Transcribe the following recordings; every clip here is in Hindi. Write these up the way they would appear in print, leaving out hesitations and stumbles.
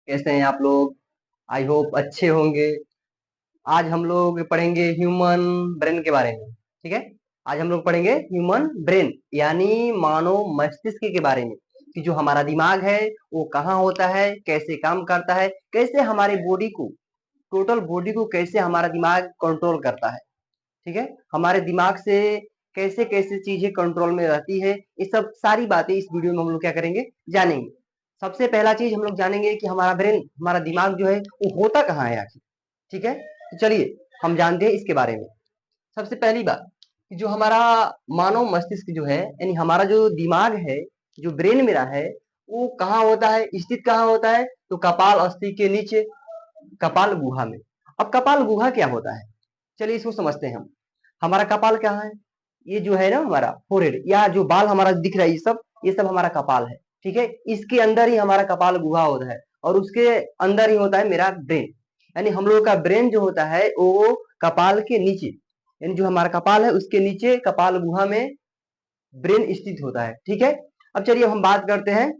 कैसे हैं आप लोग? आई होप अच्छे होंगे। आज हम लोग पढ़ेंगे ह्यूमन ब्रेन के बारे में। ठीक है, आज हम लोग पढ़ेंगे ह्यूमन ब्रेन यानी मानव मस्तिष्क के बारे में कि जो हमारा दिमाग है वो कहाँ होता है, कैसे काम करता है, कैसे हमारे बॉडी को, टोटल बॉडी को कैसे हमारा दिमाग कंट्रोल करता है। ठीक है, हमारे दिमाग से कैसे कैसे चीजें कंट्रोल में रहती है, ये सब सारी बातें इस वीडियो में हम लोग क्या करेंगे, जानेंगे। सबसे पहला चीज हम लोग जानेंगे कि हमारा ब्रेन, हमारा दिमाग जो है वो होता कहाँ है आखिर। ठीक है, तो चलिए हम जानते हैं इसके बारे में। सबसे पहली बात कि जो हमारा मानव मस्तिष्क जो है यानी हमारा जो दिमाग है, जो ब्रेन मेरा है, वो कहाँ होता है, स्थित कहाँ होता है, तो कपाल अस्थि के नीचे, कपाल गुहा में। अब कपाल गुहा क्या होता है, चलिए इसको समझते हैं हम। हमारा कपाल कहाँ है, ये जो है ना हमारा फोrehead या जो बाल हमारा दिख रहा है, ये सब हमारा कपाल है। ठीक है, इसके अंदर ही हमारा कपाल गुहा होता है और उसके अंदर ही होता है मेरा ब्रेन। यानी हम लोगों का ब्रेन जो होता है वो कपाल के नीचे, यानी जो हमारा कपाल है उसके नीचे कपाल गुहा में ब्रेन स्थित होता है। ठीक है, अब चलिए हम बात करते हैं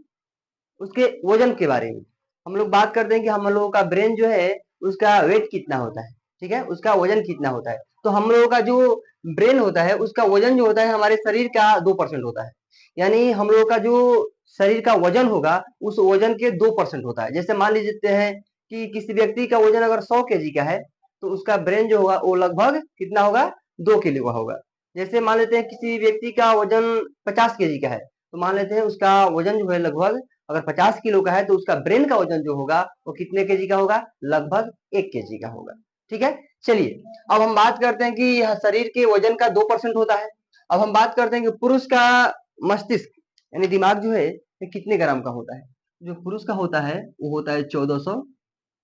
उसके वजन के बारे में। हम लोग बात करते हैं कि हम लोगों का ब्रेन जो है उसका वेट कितना होता है। ठीक है, उसका वजन कितना होता है, तो हम लोगों का जो ब्रेन होता है उसका वजन जो होता है हमारे शरीर का 2% होता है। यानी हम लोगों का जो शरीर का वजन होगा उस वजन के 2% होता है। जैसे मान लीजिए हैं कि किसी व्यक्ति का वजन अगर 100 kg का है तो उसका ब्रेन जो होगा वो लगभग कितना होगा, 2 किलो का होगा। जैसे मान लेते हैं किसी व्यक्ति का वजन 50 kg का है तो मान लेते हैं उसका वजन जो है लगभग, अगर 50 किलो का है तो उसका ब्रेन का वजन जो होगा वो कितने केजी का होगा, लगभग 1 kg का होगा। ठीक है, चलिए अब हम बात करते हैं कि यह शरीर के वजन का 2% होता है। अब हम बात करते हैं कि पुरुष का मस्तिष्क यानी दिमाग जो है ये कितने ग्राम का होता है। जो पुरुष का होता है वो होता है 1400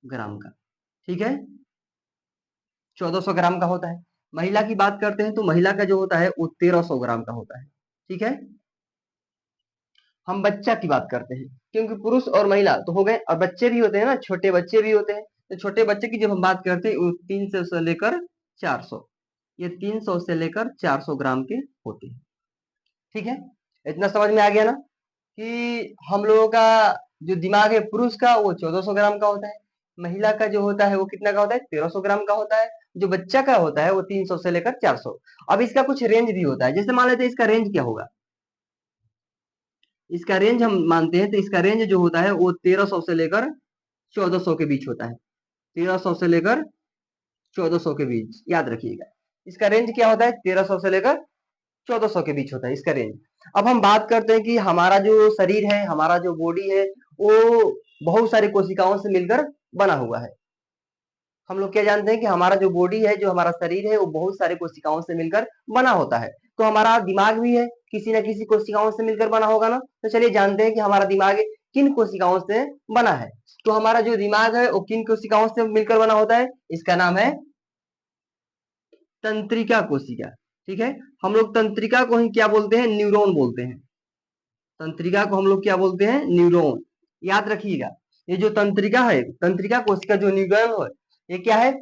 ग्राम का। ठीक है, 1400 ग्राम का होता है। महिला की बात करते हैं तो महिला का जो होता है वो 1300 ग्राम का होता है। ठीक है, हम बच्चा की बात करते हैं क्योंकि पुरुष और महिला तो हो गए और बच्चे भी होते हैं ना, छोटे बच्चे भी होते हैं। तो छोटे बच्चे की जब हम बात करते हैं वो 300 से लेकर 400, ये 300 से लेकर 400 ग्राम के होते हैं। ठीक है, इतना समझ में आ गया ना कि हम लोगों का जो दिमाग है पुरुष का वो 1400 ग्राम का होता है, महिला का जो होता है वो कितना का होता है, 1300 ग्राम का होता है। जो बच्चा का होता है वो 300 से लेकर 400। अब इसका कुछ रेंज भी होता है, जैसे मान लेते हैं इसका रेंज क्या होगा, इसका रेंज हम मानते हैं तो इसका रेंज जो होता है वो 1300 से लेकर 1400 के बीच होता है। 1300 से लेकर 1400 के बीच, याद रखिएगा इसका रेंज क्या होता है, 1300 से लेकर 1400 के बीच होता है इसका रेंज। अब हम बात करते हैं कि हमारा जो शरीर है, हमारा जो बॉडी है वो बहुत सारी कोशिकाओं से मिलकर बना हुआ है। हम लोग क्या जानते हैं कि हमारा जो बॉडी है, जो हमारा शरीर है वो बहुत सारे कोशिकाओं से मिलकर बना होता है। तो हमारा दिमाग भी है किसी न किसी कोशिकाओं से मिलकर बना होगा ना। तो चलिए जानते हैं कि हमारा दिमाग किन कोशिकाओं से बना है। तो हमारा जो दिमाग है वो किन कोशिकाओं से मिलकर बना होता है, इसका नाम है तंत्रिका कोशिका। ठीक है, हम लोग तंत्रिका को ही क्या बोलते हैं, न्यूरॉन बोलते हैं। तंत्रिका को हम लोग क्या बोलते हैं, न्यूरॉन। याद रखिएगा ये जो तंत्रिका है, तंत्रिका कोशिका जो न्यूरॉन है, ये क्या है,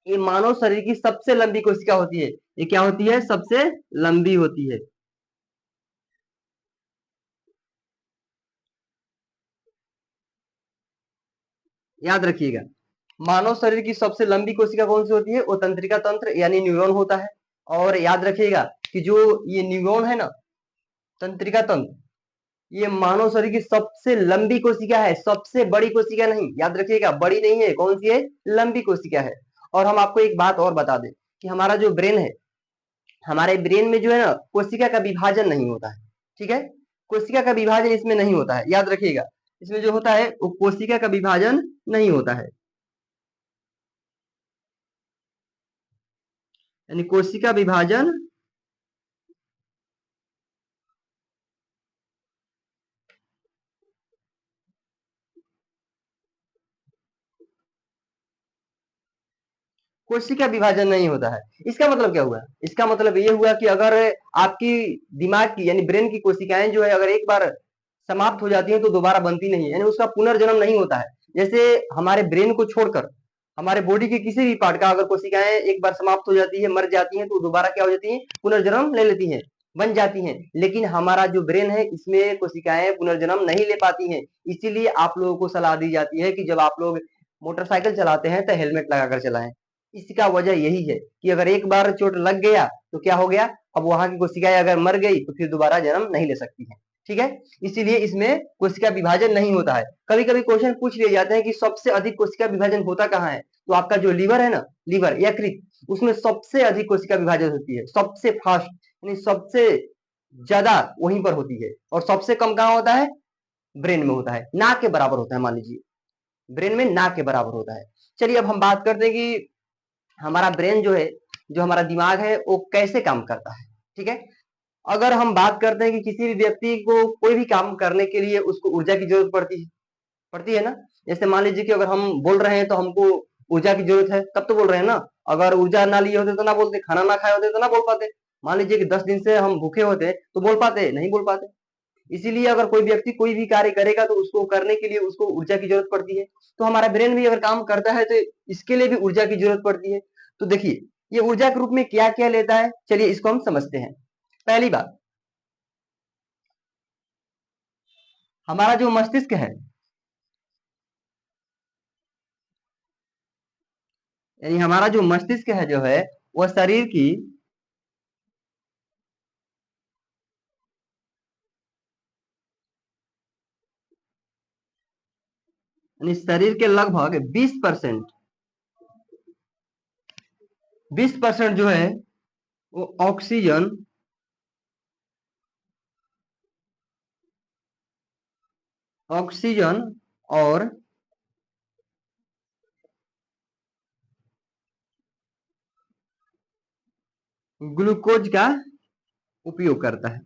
ये मानव शरीर की सबसे लंबी कोशिका होती है। ये क्या होती है, सबसे लंबी होती है। याद रखिएगा मानव शरीर की सबसे लंबी कोशिका कौन सी होती है, वो तंत्रिका तंत्र यानी न्यूरॉन होता है। और याद रखिएगा कि जो ये न्यूरॉन है ना, तंत्रिका तंत्र, ये मानव शरीर की सबसे लंबी कोशिका है, सबसे बड़ी कोशिका नहीं। याद रखिएगा बड़ी नहीं है, कौन सी है, लंबी कोशिका है। और हम आपको एक बात और बता दें कि हमारा जो ब्रेन है, हमारे ब्रेन में जो है ना कोशिका का विभाजन नहीं होता है। ठीक है, कोशिका का विभाजन इसमें नहीं होता है, याद रखिएगा इसमें जो होता है वो कोशिका का विभाजन नहीं होता है। यानी कोशिका विभाजन, कोशिका विभाजन नहीं होता है। इसका मतलब क्या हुआ, इसका मतलब ये हुआ कि अगर आपकी दिमाग की यानी ब्रेन की कोशिकाएं जो है अगर एक बार समाप्त हो जाती है तो दोबारा बनती नहीं है, यानी उसका पुनर्जन्म नहीं होता है। जैसे हमारे ब्रेन को छोड़कर हमारे बॉडी के किसी भी पार्ट का अगर कोशिकाएं एक बार समाप्त हो जाती है, मर जाती हैं, तो दोबारा क्या हो जाती है, पुनर्जन्म ले लेती हैं। बन जाती हैं, लेकिन हमारा जो ब्रेन है इसमें कोशिकाएं पुनर्जन्म नहीं ले पाती हैं। इसीलिए आप लोगों को सलाह दी जाती है कि जब आप लोग मोटरसाइकिल चलाते हैं तो हेलमेट लगाकर चलाएं। इसका वजह यही है कि अगर एक बार चोट लग गया तो क्या हो गया, अब वहां की कोशिकाएं अगर मर गई तो फिर दोबारा जन्म नहीं ले सकती है। ठीक है, इसीलिए इसमें कोशिका विभाजन नहीं होता है। कभी कभी क्वेश्चन पूछ लिए जाते हैं कि सबसे अधिक कोशिका विभाजन होता कहाँ है, तो आपका जो लीवर है ना, लीवर यकृत, उसमें सबसे अधिक कोशिका विभाजन होती है, सबसे फास्ट, यानी सबसे ज्यादा वहीं पर होती है। और सबसे कम कहाँ होता है, ब्रेन में होता है, ना के बराबर होता है। मान लीजिए ब्रेन में ना के बराबर होता है। चलिए अब हम बात करते हैं कि हमारा ब्रेन जो है, जो हमारा दिमाग है, वो कैसे काम करता है। ठीक है, अगर हम बात करते हैं कि किसी भी व्यक्ति को कोई भी काम करने के लिए उसको ऊर्जा की जरूरत पड़ती है ना। जैसे मान लीजिए कि अगर हम बोल रहे हैं तो हमको ऊर्जा की जरूरत है, तब तो बोल रहे हैं ना। अगर ऊर्जा ना लिए होते तो ना बोलते, खाना ना खाए होते तो ना बोल पाते। मान लीजिए कि 10 दिन से हम भूखे होते तो बोल पाते, नहीं बोल पाते। इसीलिए अगर कोई व्यक्ति कोई भी कार्य करेगा तो उसको करने के लिए उसको ऊर्जा की जरूरत पड़ती है। तो हमारा ब्रेन भी अगर काम करता है तो इसके लिए भी ऊर्जा की जरूरत पड़ती है। तो देखिए ये ऊर्जा के रूप में क्या क्या लेता है, चलिए इसको हम समझते हैं। पहली बात, हमारा जो मस्तिष्क है, यानी हमारा जो मस्तिष्क है जो है, वह शरीर की, यानी शरीर के लगभग 20%, 20% जो है वो ऑक्सीजन, ऑक्सीजन और ग्लूकोज का उपयोग करता है।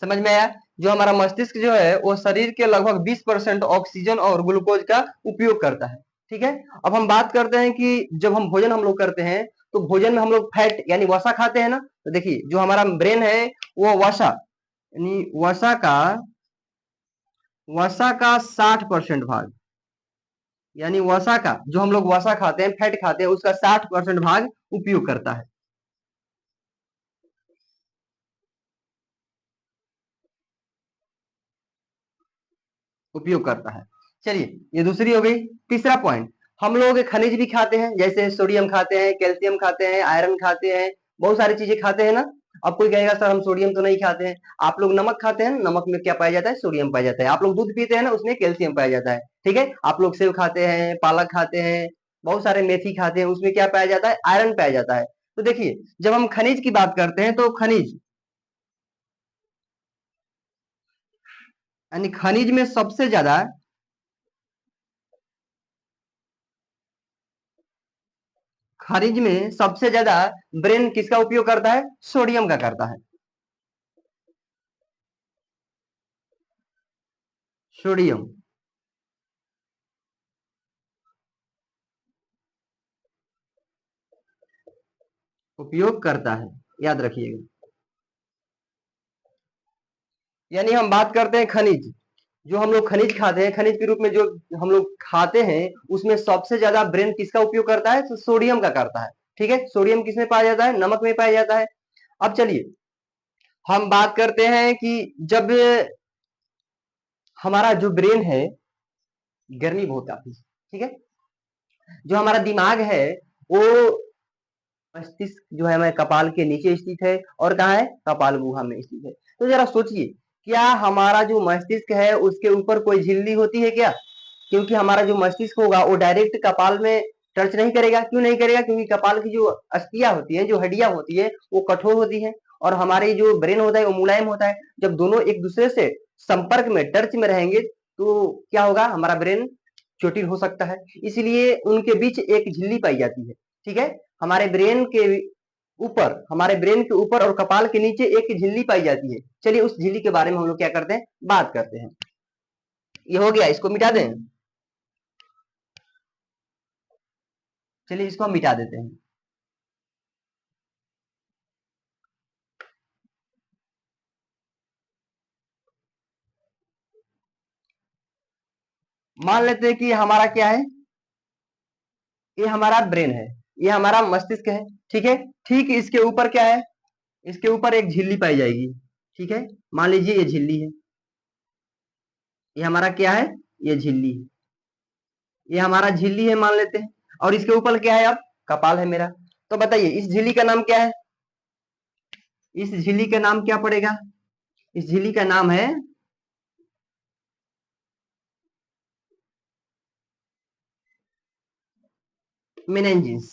समझ में आया, जो हमारा मस्तिष्क जो है वो शरीर के लगभग 20% ऑक्सीजन और ग्लूकोज का उपयोग करता है। ठीक है, अब हम बात करते हैं कि जब हम भोजन हम लोग करते हैं तो भोजन में हम लोग फैट यानी वसा खाते हैं ना। तो देखिए जो हमारा ब्रेन है वो वसा, यानी वसा का 60% भाग, यानी वसा का, जो हम लोग वसा खाते हैं, फैट खाते हैं, उसका 60% भाग उपयोग करता है, उपयोग करता है। चलिए ये दूसरी हो गई। तीसरा पॉइंट, हम लोग खनिज भी खाते हैं, जैसे सोडियम खाते हैं, कैल्शियम खाते हैं, आयरन खाते हैं, बहुत सारी चीजें खाते हैं ना। अब कोई कहेगा सर हम सोडियम तो नहीं खाते हैं। आप लोग नमक खाते हैं, नमक में क्या पाया जाता है, सोडियम पाया जाता है। आप लोग दूध पीते हैं ना, उसमें कैल्शियम पाया जाता है। ठीक है, आप लोग सेव खाते हैं, पालक खाते हैं, बहुत सारे मेथी खाते हैं, उसमें क्या पाया जाता है, आयरन पाया जाता है। तो देखिए जब हम खनिज की बात करते हैं तो खनिज, यानी खनिज में सबसे ज्यादा, खनिज में सबसे ज्यादा ब्रेन किसका उपयोग करता है, सोडियम का करता है, सोडियम उपयोग करता है, याद रखिएगा। यानी हम बात करते हैं खनिज, जो हम लोग खनिज खाते हैं, खनिज के रूप में जो हम लोग खाते हैं, उसमें सबसे ज्यादा ब्रेन किसका उपयोग करता है, तो सोडियम का करता है। ठीक है, सोडियम किसमें पाया जाता है, नमक में पाया जाता है। अब चलिए हम बात करते हैं कि जब हमारा जो ब्रेन है, गर्मी बहुत आती है, ठीक है, जो हमारा दिमाग है वो, मस्तिष्क जो है हमारे कपाल के नीचे स्थित है, और कहाँ है, कपाल गुहा में स्थित है। तो जरा सोचिए, क्या हमारा जो मस्तिष्क है उसके ऊपर कोई झिल्ली होती है क्या, क्योंकि हमारा जो मस्तिष्क होगा वो डायरेक्ट कपाल में टच नहीं करेगा। क्यों नहीं करेगा, क्योंकि कपाल की जो अस्थियां होती है, जो हड्डियां होती है, वो कठोर होती है, और हमारे जो ब्रेन होता है वो मुलायम होता है। जब दोनों एक दूसरे से संपर्क में, टच में रहेंगे, तो क्या होगा, हमारा ब्रेन चोटिल हो सकता है। इसलिए उनके बीच एक झिल्ली पाई जाती है। ठीक है, हमारे ब्रेन के ऊपर, हमारे ब्रेन के ऊपर और कपाल के नीचे एक झिल्ली पाई जाती है। चलिए उस झिल्ली के बारे में हम लोग क्या करते हैं, बात करते हैं। ये हो गया, इसको मिटा दें, चलिए इसको हम मिटा देते हैं। मान लेते हैं कि हमारा क्या है, ये हमारा ब्रेन है, ये हमारा मस्तिष्क है, ठीक है। ठीक इसके ऊपर क्या है, इसके ऊपर एक झिल्ली पाई जाएगी, ठीक है। मान लीजिए ये झिल्ली है, ये हमारा क्या है, ये झिल्ली है, ये हमारा झिल्ली है मान लेते हैं। और इसके ऊपर क्या है, अब कपाल है मेरा। तो बताइए इस झिल्ली का नाम क्या है, इस झिल्ली का नाम क्या पड़ेगा, इस झिल्ली का नाम है मेनेंजिस,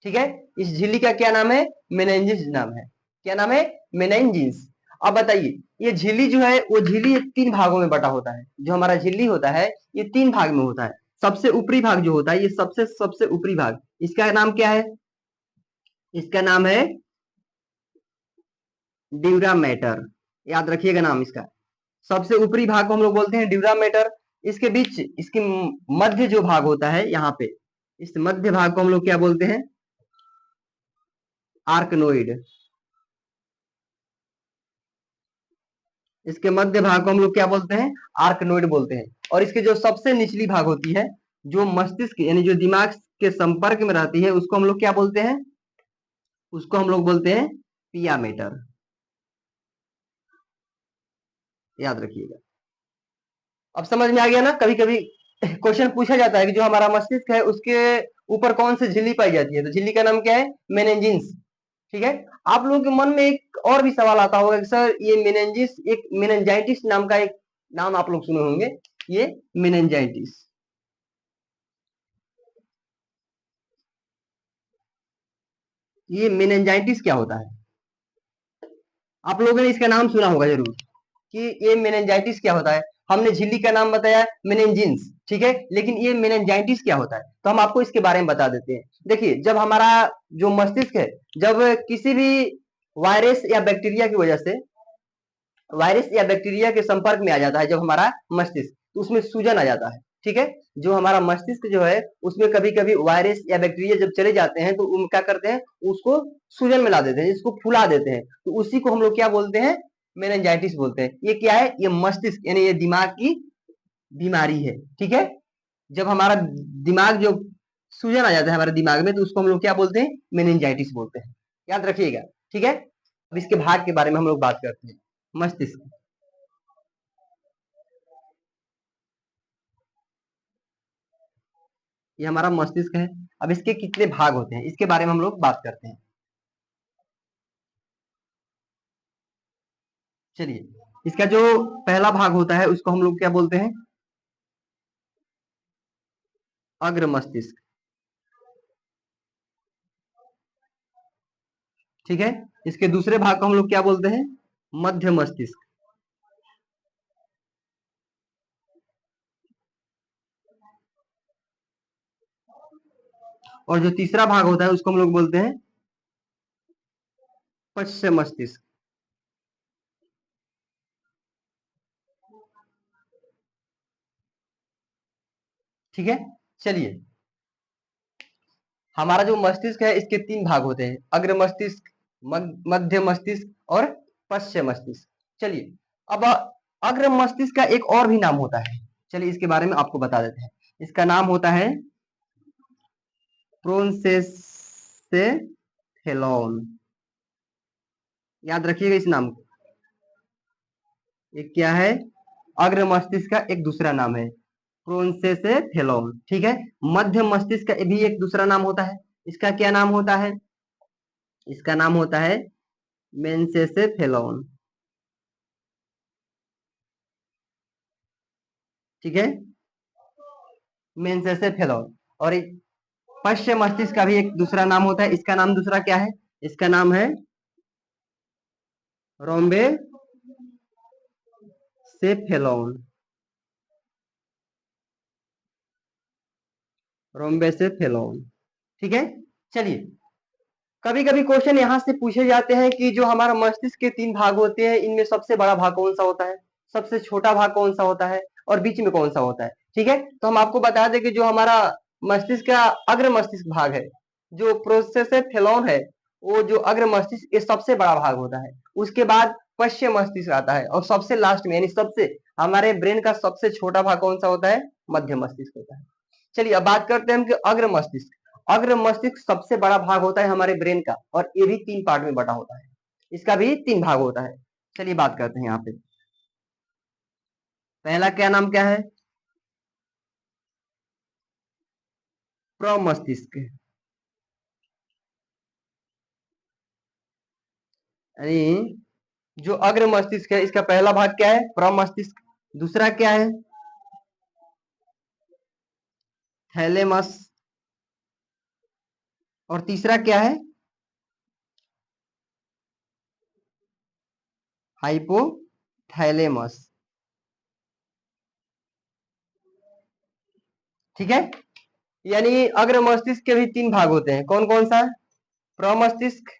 ठीक है। इस झिल्ली का क्या नाम है, मेनेंजिस नाम है। क्या नाम है, मेनेंजिस। अब बताइए ये झिल्ली जो है, वो झिल्ली तीन भागों में बटा होता है। जो हमारा झिल्ली होता है ये तीन भाग में होता है। सबसे ऊपरी भाग जो होता है, ये सबसे सबसे ऊपरी भाग, इसका नाम क्या है, इसका नाम है ड्यूरा मैटर। याद रखिएगा नाम इसका। सबसे ऊपरी भाग को हम लोग बोलते हैं ड्यूरा मैटर। इसके बीच, इसके मध्य जो भाग होता है यहाँ पे, इस मध्य भाग को हम लोग क्या बोलते हैं, आर्कनोइड। इसके मध्य भाग को हम लोग क्या बोलते हैं, आर्कनोइड बोलते हैं। और इसके जो सबसे निचली भाग होती है, जो मस्तिष्क यानी जो दिमाग के संपर्क में रहती है, उसको हम लोग क्या बोलते हैं, उसको हम लोग बोलते हैं पिया मेटर। याद रखिएगा। अब समझ में आ गया ना। कभी कभी क्वेश्चन पूछा जाता है कि जो हमारा मस्तिष्क है उसके ऊपर कौन सी झिल्ली पाई जाती है, तो झिल्ली का नाम क्या है, मेनेंजिस, ठीक है। आप लोगों के मन में एक और भी सवाल आता होगा कि सर ये मेनेंजिस, एक मेनेंजाइटिस नाम का एक नाम आप लोग सुने होंगे, ये मेनेंजाइटिस, ये मेनेंजाइटिस क्या होता है, आप लोगों ने इसका नाम सुना होगा जरूर कि ये मेनेंजाइटिस क्या होता है। हमने झिल्ली का नाम बताया मेनेंजिन्स, ठीक है, लेकिन ये मेनेंजाइटिस क्या होता है, तो हम आपको इसके बारे में बता देते हैं। देखिए जब हमारा जो मस्तिष्क है, जब किसी भी वायरस या बैक्टीरिया की वजह से, वायरस या बैक्टीरिया के संपर्क में आ जाता है जब हमारा मस्तिष्क, तो उसमें सूजन आ जाता है, ठीक है। जो हमारा मस्तिष्क जो है उसमें कभी कभी वायरस या बैक्टीरिया जब चले जाते हैं तो वो क्या करते हैं, उसको सूजन में ला देते हैं, इसको फुला देते हैं, तो उसी को हम लोग क्या बोलते हैं, मेनिंजाइटिस बोलते हैं। ये क्या है, ये मस्तिष्क यानी ये दिमाग की बीमारी है, ठीक है। जब हमारा दिमाग जो सूजन आ जाता है हमारे दिमाग में, तो उसको हम लोग क्या बोलते हैं, मेनिंजाइटिस बोलते हैं। याद रखिएगा, ठीक है। अब इसके भाग के बारे में हम लोग बात करते हैं। मस्तिष्क, ये हमारा मस्तिष्क है। अब इसके कितने भाग होते हैं इसके बारे में हम लोग बात करते हैं। चलिए, इसका जो पहला भाग होता है उसको हम लोग क्या बोलते हैं, अग्र मस्तिष्क, ठीक है। इसके दूसरे भाग को हम लोग क्या बोलते हैं, मध्य मस्तिष्क। और जो तीसरा भाग होता है उसको हम लोग बोलते हैं पश्च मस्तिष्क, ठीक है। चलिए, हमारा जो मस्तिष्क है इसके तीन भाग होते हैं, अग्र मस्तिष्क, मध्य मस्तिष्क और पश्च मस्तिष्क। चलिए, अब अग्र मस्तिष्क का एक और भी नाम होता है, चलिए इसके बारे में आपको बता देते हैं। इसका नाम होता है प्रोन्सेसेफेलॉन। याद रखिएगा इस नाम को। ये क्या है, अग्र मस्तिष्क का एक दूसरा नाम है प्रोन्सेसेफेलॉन, ठीक है। मध्य मस्तिष्क का भी एक दूसरा नाम होता है, इसका क्या नाम होता है, इसका नाम होता है मेन्सेसेफेलॉन, ठीक है, मेन्सेसेफेलॉन। और पश्चिम मस्तिष्क का भी एक दूसरा नाम होता है, इसका नाम दूसरा क्या है, इसका नाम है रोम्बे सेफेलॉन, रोम्बे सेफेलॉन, ठीक है। चलिए, कभी कभी क्वेश्चन यहाँ से पूछे जाते हैं कि जो हमारा मस्तिष्क के तीन भाग होते हैं इनमें सबसे बड़ा भाग कौन सा होता है, सबसे छोटा भाग कौन सा होता है, और बीच में कौन सा होता है, ठीक है। तो हम आपको बता दें कि जो हमारा मस्तिष्क का अग्र मस्तिष्क भाग है, जो प्रोसेसेफेलॉन है, वो जो अग्र मस्तिष्क ये सबसे बड़ा भाग होता है। उसके बाद पश्चिम मस्तिष्क आता है, और सबसे लास्ट में यानी सबसे हमारे ब्रेन का सबसे छोटा भाग कौन सा होता है, मध्य मस्तिष्क होता है। चलिए अब बात करते हैं हम कि अग्र मस्तिष्क। अग्र मस्तिष्क सबसे बड़ा भाग होता है हमारे ब्रेन का, और ये भी 3 पार्ट में बटा होता है। इसका भी 3 भाग होता है। चलिए बात करते हैं यहाँ पे। पहला क्या नाम क्या है? प्रमस्तिष्क। यानी जो अग्र मस्तिष्क है इसका पहला भाग क्या है? प्रमस्तिष्क। दूसरा क्या है? थैलेमस। और तीसरा क्या है? हाइपोथैलेमस। ठीक है। यानी अग्र मस्तिष्क के भी 3 भाग होते हैं। कौन कौन सा? प्रमस्तिष्क,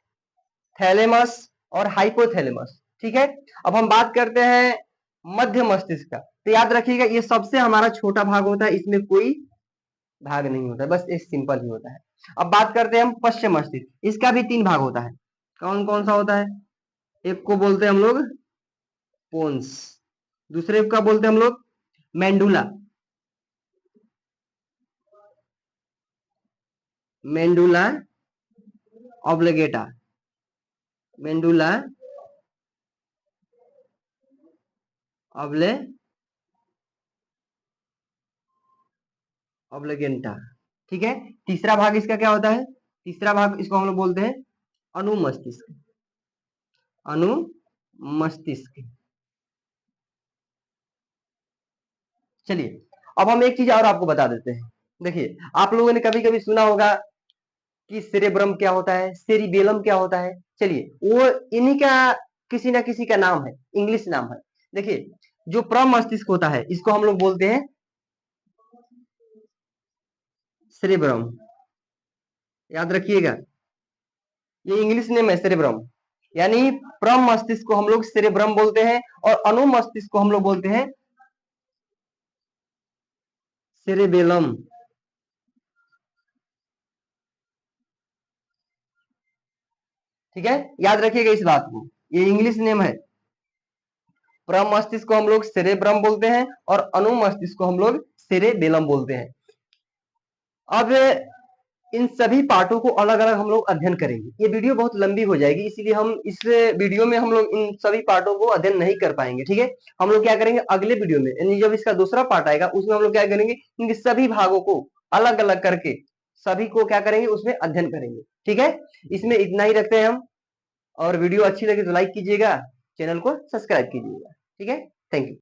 थैलेमस और हाइपोथैलेमस। ठीक है। अब हम बात करते हैं मध्य मस्तिष्क का। तो याद रखिएगा ये सबसे हमारा छोटा भाग होता है, इसमें कोई भाग नहीं होता है, बस एक सिंपल ही होता है। अब बात करते हैं हम पश्चिम मस्तिष्क। इसका भी 3 भाग होता है। कौन कौन सा होता है? एक को बोलते हैं हम लोग पोन्स, दूसरे का बोलते हैं हम लोग मेंडुला। मेंडुला ऑब्लिगेटा। मेंडुला ऑब्ले ऑब्लिगेंटा। ठीक है। तीसरा भाग इसका क्या होता है? तीसरा भाग इसको हम लोग बोलते हैं अनुमस्तिष्क। अनुमस्तिष्क। चलिए अब हम एक चीज और आपको बता देते हैं। देखिए आप लोगों ने कभी कभी सुना होगा कि सेरेब्रम क्या होता है, सेरिबेलम क्या होता है। चलिए वो इन्हीं का किसी ना किसी का नाम है, इंग्लिश नाम है। देखिए जो प्रमस्तिष्क होता है इसको हम लोग बोलते हैं सेरेब्रम। याद रखिएगा ये इंग्लिश नेम है सेरेब्रम। यानी प्रम मस्तिष्क को हम लोग सेरेब्रम बोलते हैं और अनुमस्तिष्क को हम लोग बोलते हैं सेरेबेलम। ठीक है। याद रखिएगा इस बात को, ये इंग्लिश नेम है। प्रम मस्तिष्क को हम लोग सेरेब्रम बोलते हैं और अनुमस्तिष्क को हम लोग सेरेबेलम बोलते हैं। अब इन सभी पार्टों को अलग अलग हम लोग अध्ययन करेंगे। ये वीडियो बहुत लंबी हो जाएगी, इसीलिए हम इस वीडियो में हम लोग इन सभी पार्टों को अध्ययन नहीं कर पाएंगे। ठीक है। हम लोग क्या करेंगे अगले वीडियो में, यानी जब इसका दूसरा पार्ट आएगा उसमें हम लोग क्या करेंगे इनके सभी भागों को अलग अलग करके सभी को क्या करेंगे उसमें अध्ययन करेंगे। ठीक है। इसमें इतना ही रखते हैं हम, और वीडियो अच्छी लगे तो लाइक कीजिएगा, चैनल को सब्सक्राइब कीजिएगा। ठीक है। Thank you.